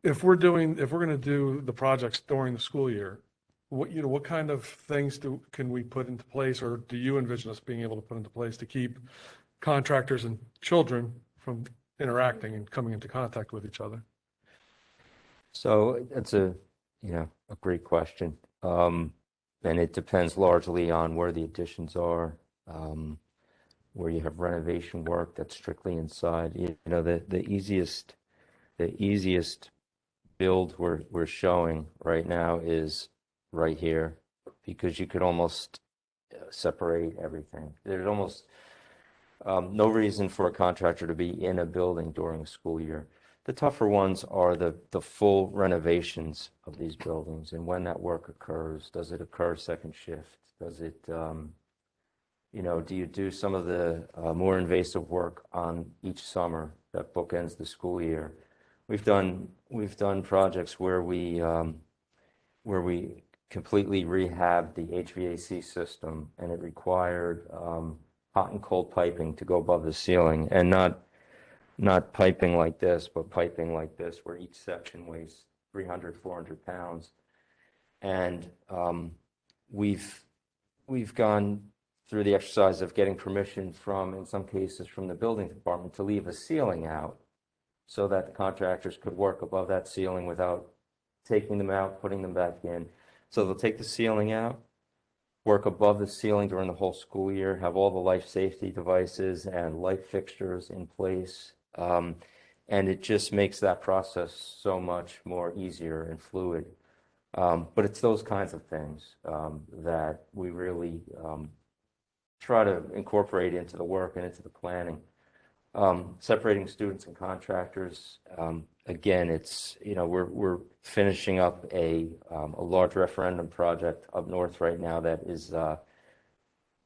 if we're going to do the projects during the school year, what kind of things can we put into place, or do you envision us being able to put into place to keep contractors and children from interacting and coming into contact with each other? So that's a great question. And it depends largely on where the additions are, where you have renovation work that's strictly inside. The easiest build we're showing right now is right here, because you could almost separate everything. There's almost no reason for a contractor to be in a building during a school year. The tougher ones are the full renovations of these buildings, and when that work occurs. Does it occur second shift? Does it, do you do some of the more invasive work on each summer that bookends the school year? We've done projects where we completely rehabbed the HVAC system, and it required hot and cold piping to go above the ceiling, and not piping like this, but piping like this, where each section weighs 300, 400 pounds. And we've gone through the exercise of getting permission from, in some cases, from the building department to leave a ceiling out so that the contractors could work above that ceiling without taking them out, putting them back in. So they'll take the ceiling out, work above the ceiling during the whole school year, have all the life safety devices and light fixtures in place. And it just makes that process so much more easier and fluid. But it's those kinds of things that we really try to incorporate into the work and into the planning. Separating students and contractors, again, it's, we're finishing up a large referendum project up north right now that is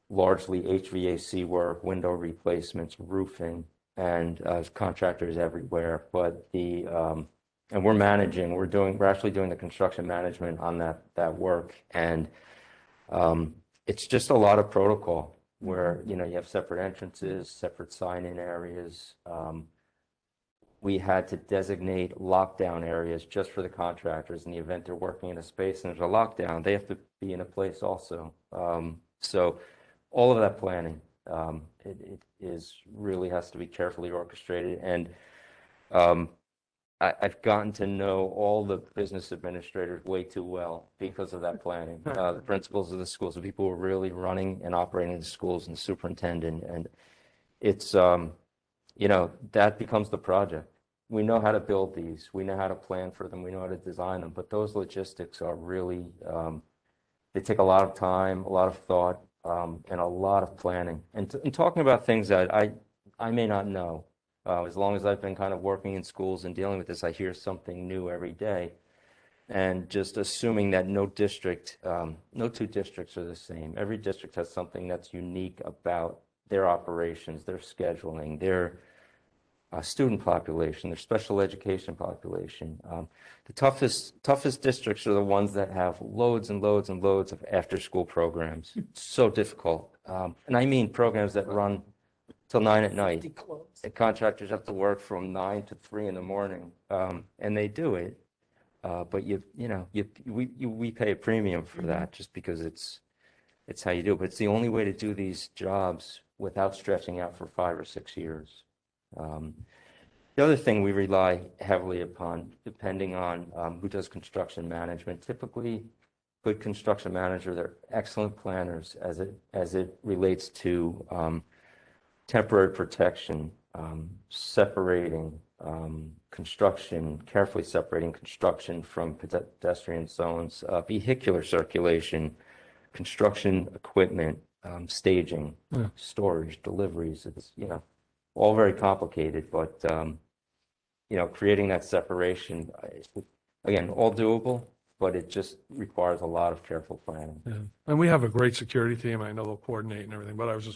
largely HVAC work, window replacements, roofing, and contractors everywhere. But and we're actually doing the construction management on that work, and it's just a lot of protocol where you have separate entrances, separate sign-in areas. We had to designate lockdown areas just for the contractors in the event they're working in a space and there's a lockdown. They have to be in a place also. So all of that planning, it really has to be carefully orchestrated. And I've gotten to know all the business administrators way too well because of that planning. The principals of the schools, the people who are really running and operating the schools, and the superintendent. And it's, that becomes the project. We know how to build these. We know how to plan for them. We know how to design them. But those logistics are really, they take a lot of time, a lot of thought, and a lot of planning. And talking about things that I may not know. As long as I've been kind of working in schools and dealing with this, I hear something new every day. And just assuming that no two districts are the same. Every district has something that's unique about their operations, their scheduling, their student population, their special education population. The toughest districts are the ones that have loads and loads and loads of after-school programs. It's so difficult. And I mean programs that run till 9 at night. The contractors have to work from 9 to 3 in the morning, and they do it. But we pay a premium for that just because it's how you do it. But it's the only way to do these jobs without stretching out for 5 or 6 years. The other thing we rely heavily upon, depending on who does construction management, typically good construction managers, they're excellent planners as it relates to temporary protection, separating construction, carefully separating construction from pedestrian zones, vehicular circulation, construction equipment, staging, storage, deliveries. It's, all very complicated, but, creating that separation, again, all doable, but it just requires a lot of careful planning. Yeah. And we have a great security team. I know they'll coordinate and everything, but I was just